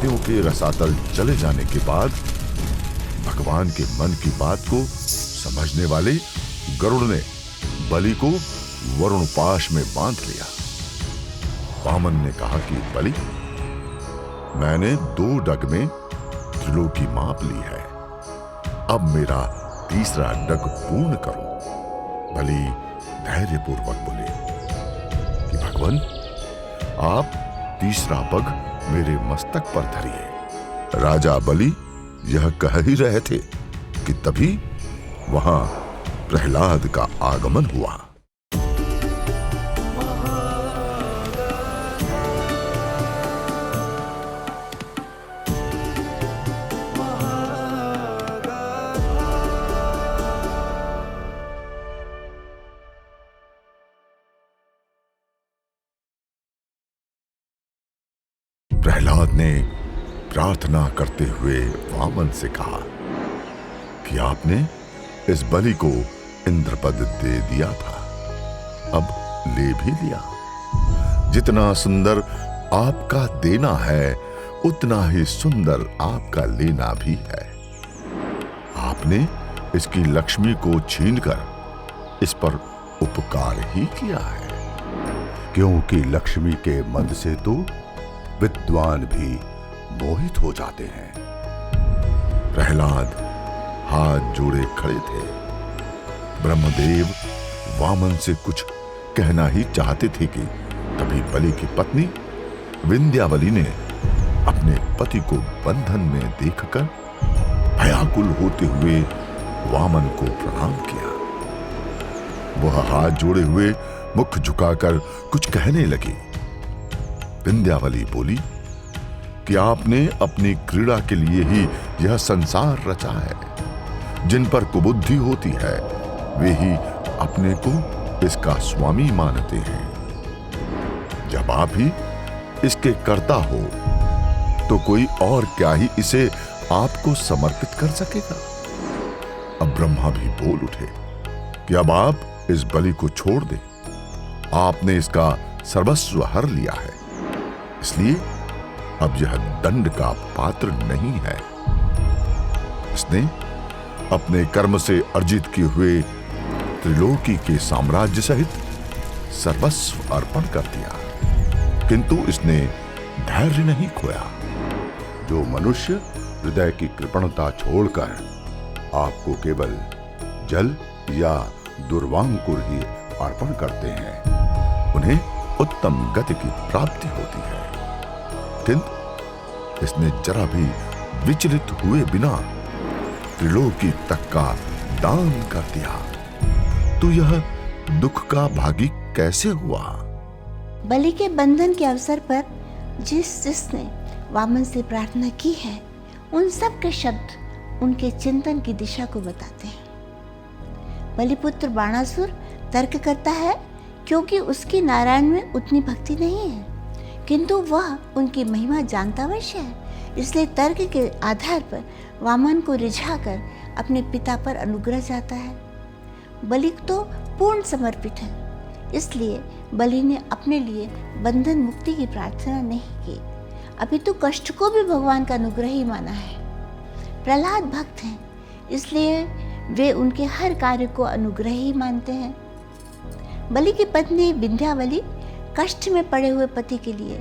दैत्यों के रसातल चले जाने के बाद भगवान के मन की बात को समझने वाले गरुड़ ने बलि को वरुण पाश में बांध लिया। वामन ने कहा कि बलि, मैंने 2 डग में त्रिलोकी माप ली है, अब मेरा तीसरा डग पूर्ण करो। बलि धैर्यपूर्वक बोले कि भगवान, आप तीसरा पग मेरे मस्तक पर धरिए। राजा बलि यह कह ही रहे थे कि तभी वहां प्रहलाद का आगमन हुआ। प्रहलाद ने प्रार्थना करते हुए वामन से कहा कि आपने इस बलि को इंद्रपद दे दिया था, अब ले भी लिया। जितना सुंदर आपका देना है, उतना ही सुंदर आपका लेना भी है। आपने इसकी लक्ष्मी को छीनकर इस पर उपकार ही किया है, क्योंकि लक्ष्मी के मद से तो विद्वान भी मोहित हो जाते हैं। प्रहलाद हाथ जोड़े खड़े थे। ब्रह्मदेव वामन से कुछ कहना ही चाहते थे कि तभी बलि की पत्नी विंध्यावली ने अपने पति को बंधन में देखकर भयाकुल होते हुए वामन को प्रणाम किया। वह हाथ जोड़े हुए मुख झुकाकर कुछ कहने लगी। विंध्यावली बोली कि आपने अपनी क्रीड़ा के लिए ही यह संसार रचा है। जिन पर कुबुद्धि होती है वे ही अपने को इसका स्वामी मानते हैं। जब आप ही इसके कर्ता हो तो कोई और क्या ही इसे आपको समर्पित कर सकेगा। अब ब्रह्मा भी बोल उठे कि अब आप इस बलि को छोड़ दें। आपने इसका सर्वस्व हर लिया है, इसलिए अब यह दंड का पात्र नहीं है। इसने अपने कर्म से अर्जित किए हुए त्रिलोकी के साम्राज्य सहित सर्वस्व अर्पण कर दिया, किंतु इसने धैर्य नहीं खोया। जो मनुष्य हृदय की कृपणता छोड़कर आपको केवल जल या दुर्वांकुर ही अर्पण करते हैं, उन्हें उत्तम गति की प्राप्ति होती है। किंतु इसने जरा भी विचलित हुए बिना त्रिलोकी तक का दान कर दिया, तो यह दुख का भागी कैसे हुआ। बलि के बंधन के अवसर पर जिसने वामन से प्रार्थना की है, उन सब के शब्द उनके चिंतन की दिशा को बताते हैं। बलिपुत्र बाणासुर तर्क करता है क्योंकि उसकी नारायण में उतनी भक्ति नहीं है, किंतु वह उनकी महिमा जानता अवश्य है। इसलिए तर्क के आधार पर वामन को रिझाकर अपने पिता पर अनुग्रह चाहता है। बलि तो पूर्ण समर्पित है, इसलिए बलि ने अपने लिए बंधन मुक्ति की प्रार्थना नहीं की, अभी तो कष्ट को भी भगवान का अनुग्रह ही माना है। प्रहलाद भक्त हैं, इसलिए वे उनके हर कार्य को अनुग्रह ही मानते हैं। बलि की पत्नी विंध्यावली कष्ट में पड़े हुए पति के लिए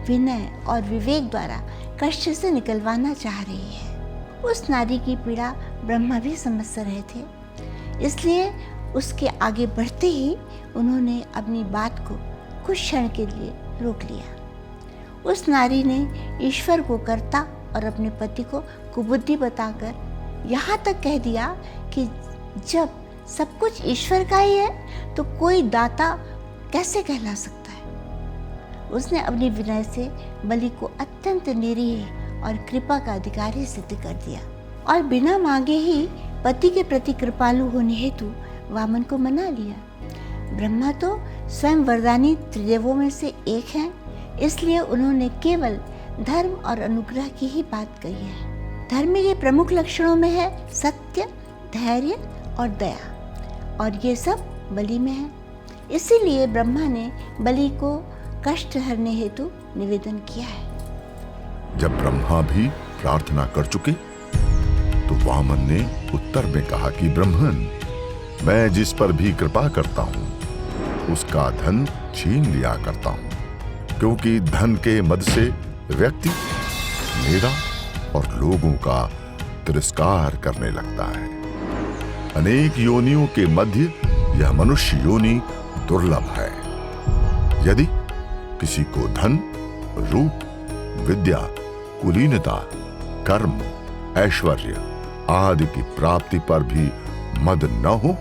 विनय और विवेक द्वारा कष्ट से निकलवाना चाह रही है। उस नारी की पीड़ा ब्रह्मा भी समझ रहे थे, इसलिए उसके आगे बढ़ते ही उन्होंने अपनी बात को कुछ क्षण के लिए रोक लिया। उस नारी ने ईश्वर को कर्ता और अपने पति को कुबुद्धि बताकर यहाँ तक कह दिया कि जब सब कुछ ईश्वर का ही है तो कोई दाता कैसे कहला सकता है। उसने अपनी विनय से बलि को अत्यंत निरीह और कृपा का अधिकारी सिद्ध कर दिया और बिना मांगे ही पति के प्रति कृपालु होने हेतु वामन को मना लिया। ब्रह्मा तो स्वयं वरदानी त्रिदेवों में से एक हैं, इसलिए उन्होंने केवल धर्म और अनुग्रह की ही बात कही है। धर्म के प्रमुख लक्षणों में है सत्य, धैर्य और दया, और ये सब बलि में है। इसीलिए ब्रह्मा ने बलि को कष्ट हरने हेतु निवेदन किया है। जब ब्रह्मा भी प्रार्थना कर चुके तो वामन ने उत्तर में कहा कि ब्रह्मन, मैं जिस पर भी कृपा करता हूं उसका धन छीन लिया करता हूं, क्योंकि धन के मद से व्यक्ति मेरा और लोगों का तिरस्कार करने लगता है। अनेक योनियों के मध्य यह मनुष्य योनि दुर्लभ है। यदि किसी को धन, रूप, विद्या, कुलीनता, कर्म, ऐश्वर्य आदि की प्राप्ति पर भी मद न हो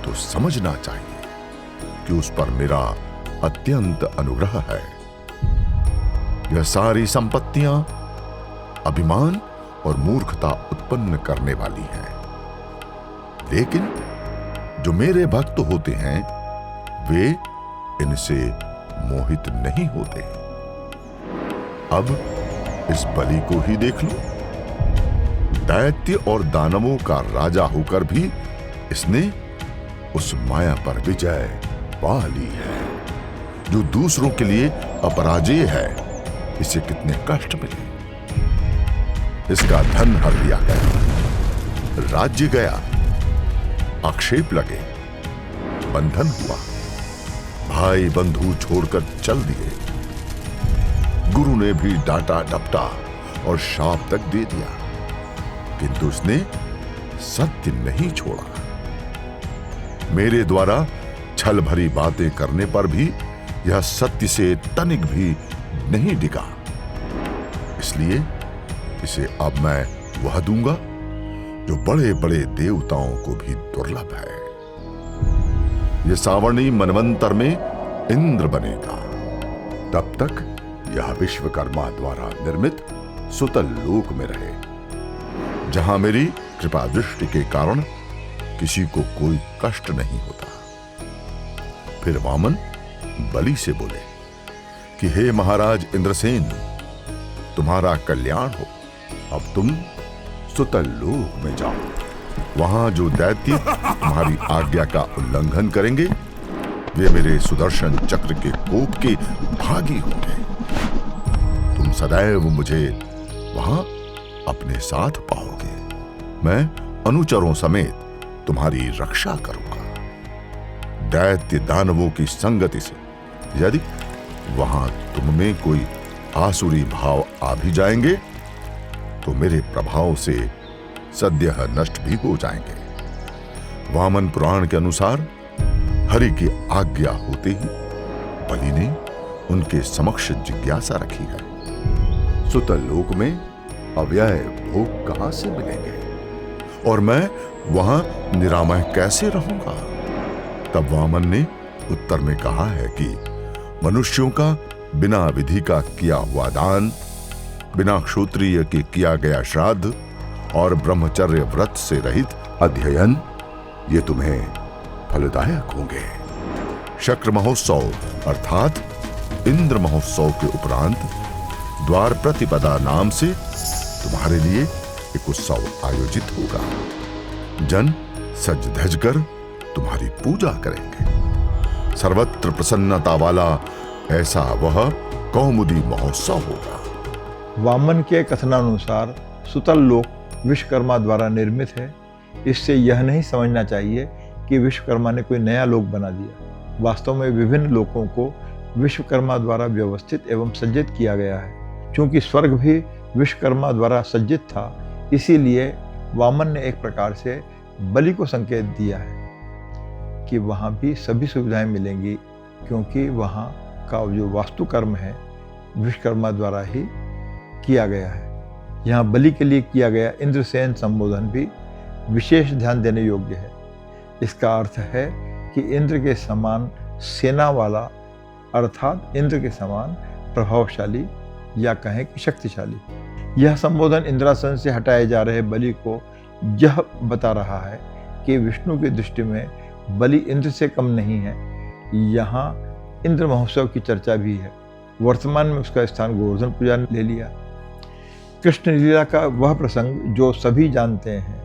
तो समझना चाहिए कि उस पर मेरा अत्यंत अनुग्रह है। यह सारी संपत्तियां अभिमान और मूर्खता उत्पन्न करने वाली हैं, लेकिन जो मेरे भक्त होते हैं वे इनसे मोहित नहीं होते। अब इस बलि को ही देख लो। दैत्य और दानवों का राजा होकर भी इसने उस माया पर विजय पा ली है। जो दूसरों के लिए अपराजेय है, इसे कितने कष्ट मिले। इसका धन हर लिया गया, राज्य गया, आक्षेप लगे, बंधन हुआ, भाई बंधु छोड़कर चल दिए, गुरु ने भी डांटा डपटा और शाप तक दे दिया, किंतु उसने सत्य नहीं छोड़ा। मेरे द्वारा छल भरी बातें करने पर भी यह सत्य से तनिक भी नहीं डिगा। इसलिए इसे अब मैं वह दूंगा जो बड़े बड़े देवताओं को भी दुर्लभ है। यह सावर्णी मनवंतर में इंद्र बनेगा। तब तक यह विश्वकर्मा द्वारा निर्मित सुतल लोक में रहे, जहां मेरी कृपा दृष्टि के कारण किसी को कोई कष्ट नहीं होता। फिर वामन बलि से बोले कि हे महाराज इंद्रसेन, तुम्हारा कल्याण हो। अब तुम सुतल लोक में जाओ। वहां जो दैत्य तुम्हारी आज्ञा का उल्लंघन करेंगे वे मेरे सुदर्शन चक्र के कोप के भागी होंगे। तुम सदैव मुझे वहां अपने साथ पाओगे। मैं अनुचरों समेत तुम्हारी रक्षा करूंगा। दैत्य दानवों की संगति से यदि वहां तुम में कोई आसुरी भाव आ भी जाएंगे तो मेरे प्रभाव से सद्यः नष्ट भी हो जाएंगे। वामन पुराण के अनुसार हरि की आज्ञा होते ही बलि ने उनके समक्ष जिज्ञासा रखी है, सुतल लोक में अव्यय भोग कहां से मिलेंगे और मैं वहां निरामय कैसे रहूंगा? तब वामन ने उत्तर में कहा है कि मनुष्यों का बिना विधि का किया हुआ दान, बिना क्षत्रिय के किया गया श्राद्ध और ब्रह्मचर्य व्रत से रहित अध्ययन ये तुम्हें फलदायक होंगे। शक्र महोत्सव अर्थात इंद्र महोत्सव के उपरांत द्वार प्रतिपदा नाम से तुम्हारे लिए एक उत्सव आयोजित होगा। जन सज धज कर तुम्हारी पूजा करेंगे। सर्वत्र प्रसन्नता वाला ऐसा वह कौमुदी महोत्सव होगा। वामन के कथनानुसार सुतल लोक विश्वकर्मा द्वारा निर्मित है। इससे यह नहीं समझना चाहिए कि विश्वकर्मा ने कोई नया लोक बना दिया। वास्तव में विभिन्न लोकों को विश्वकर्मा द्वारा व्यवस्थित एवं सज्जित किया गया है। क्योंकि स्वर्ग भी विश्वकर्मा द्वारा सज्जित था, इसीलिए वामन ने एक प्रकार से बलि को संकेत दिया है कि वहाँ भी सभी सुविधाएं मिलेंगी, क्योंकि वहाँ का जो वास्तुकर्म है विश्वकर्मा द्वारा ही किया गया है। यहाँ बलि के लिए किया गया इंद्रसेन संबोधन भी विशेष ध्यान देने योग्य है। इसका अर्थ है कि इंद्र के समान सेना वाला, अर्थात इंद्र के समान प्रभावशाली या कहें कि शक्तिशाली। यह संबोधन इंद्रासन से हटाए जा रहे बलि को यह बता रहा है कि विष्णु की दृष्टि में बलि इंद्र से कम नहीं है। यहाँ इंद्र महोत्सव की चर्चा भी है। वर्तमान में उसका स्थान गोवर्धन पूजा ने ले लिया। कृष्ण लीला का वह प्रसंग जो सभी जानते हैं,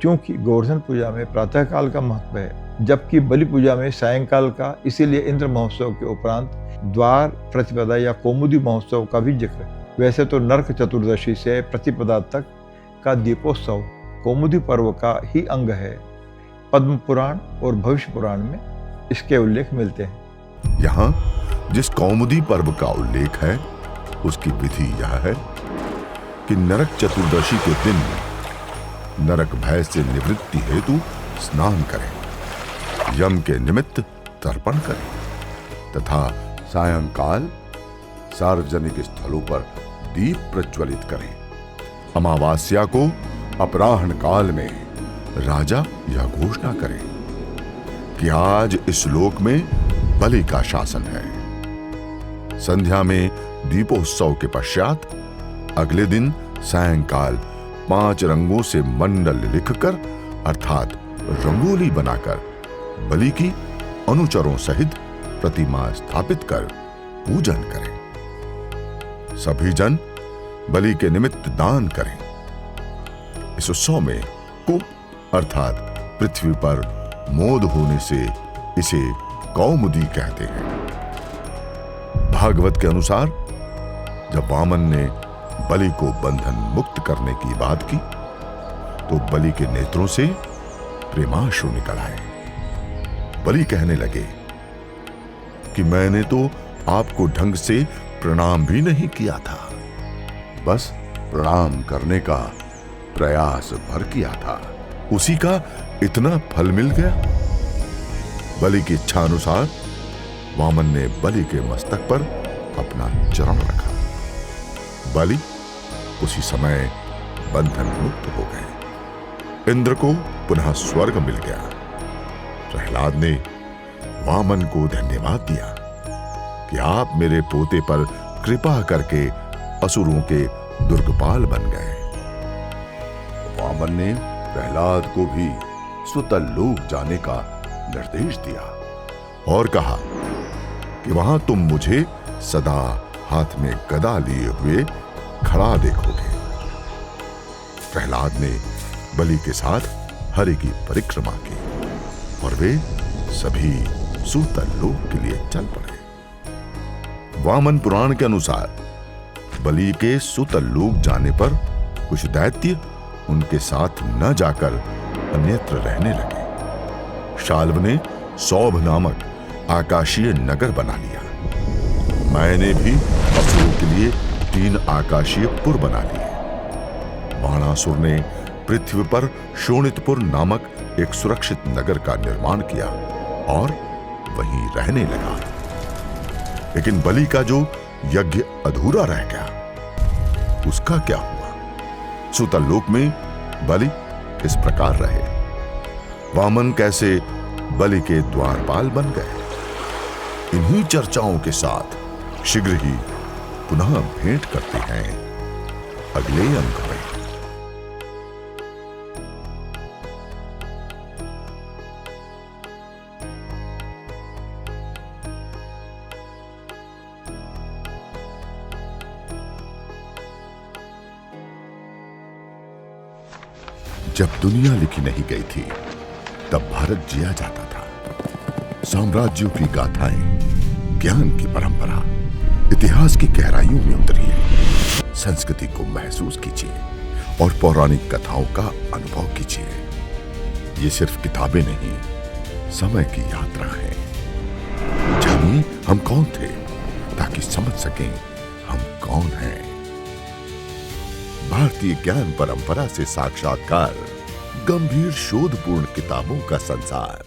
क्योंकि गोवर्धन पूजा में प्रातःकाल का महत्व है, जबकि बलि पूजा में सायंकाल का। इसीलिए इंद्र महोत्सव के उपरांत द्वार प्रतिपदा या कौमुदी महोत्सव का भी जिक्र है। वैसे तो नरक चतुर्दशी से प्रतिपदा तक का दीपोत्सव कौमुदी पर्व का ही अंग है। पद्म पुराण और भविष्य पुराण में इसके उल्लेख मिलते हैं। यहाँ जिस कौमुदी पर्व का उल्लेख है उसकी विधि यह है कि नरक चतुर्दशी के दिन नरक भय से निवृत्ति हेतु स्नान करें, यम के निमित्त तर्पण करें तथा सायंकाल सार्वजनिक स्थलों पर दीप प्रज्वलित करें। अमावास्या को अपराह्न काल में राजा यह घोषणा करें कि आज इस लोक में बलि का शासन है। संध्या में दीपोत्सव के पश्चात अगले दिन सायंकाल 5 रंगों से मंडल लिखकर अर्थात रंगोली बनाकर बलि की अनुचरों सहित प्रतिमा स्थापित कर पूजन करें। सभी जन बलि के निमित्त दान करें। इस उत्सव में कुंभ अर्थात पृथ्वी पर मोद होने से इसे कौमुदी कहते हैं। भागवत के अनुसार जब वामन ने बलि को बंधन मुक्त करने की बात की तो बलि के नेत्रों से प्रेमाश्रु निकल आए। बलि कहने लगे कि मैंने तो आपको ढंग से प्रणाम भी नहीं किया था, बस प्रणाम करने का प्रयास भर किया था, उसी का इतना फल मिल गया। बलि की इच्छा अनुसार वामन ने बलि के मस्तक पर अपना चरण रखा। बलि उसी समय बंधन मुक्त हो गए। इंद्र को पुनः स्वर्ग मिल गया। प्रहलाद ने वामन को धन्यवाद दिया कि आप मेरे पोते पर कृपा करके असुरों के दुर्गपाल बन गए। वामन ने प्रहलाद को भी सुतल लोक जाने का निर्देश दिया और कहा कि वहां तुम मुझे सदा हाथ में गदा लिए हुए खड़ा देखोगे। प्रहलाद ने बलि के साथ हरि की परिक्रमा की और वे सभी सूतल लोक के लिए चल पड़े। वामन पुराण के अनुसार बलि के सूतल लोक जाने पर कुछ दैत्य उनके साथ न जाकर अन्यत्र रहने लगे। शाल्व ने सौभ नामक आकाशीय नगर बना लिया। मैंने भी असुरों के लिए 3 आकाशीय पुर बना लिए। बाणासुर ने पृथ्वी पर शोणितपुर नामक एक सुरक्षित नगर का निर्माण किया और वहीं रहने लगा। लेकिन बलि का जो यज्ञ अधूरा रह गया, उसका क्या हुआ? सूतल लोक में बलि इस प्रकार रहे। वामन कैसे बलि के द्वारपाल बन गए? इन्हीं चर्चाओं के साथ शीघ्र ही पुनः भेंट करते हैं अगले अंक में। जब दुनिया लिखी नहीं गई थी तब भारत जिया जाता था। साम्राज्यों की गाथाएं, ज्ञान की परंपरा इतिहास की गहराइयों में उतरिए। संस्कृति को महसूस कीजिए और पौराणिक कथाओं का अनुभव कीजिए। ये सिर्फ किताबें नहीं, समय की यात्रा है। जानिए हम कौन थे ताकि समझ सकें हम कौन हैं। भारतीय ज्ञान परंपरा से साक्षात्कार, गंभीर शोधपूर्ण किताबों का संसार।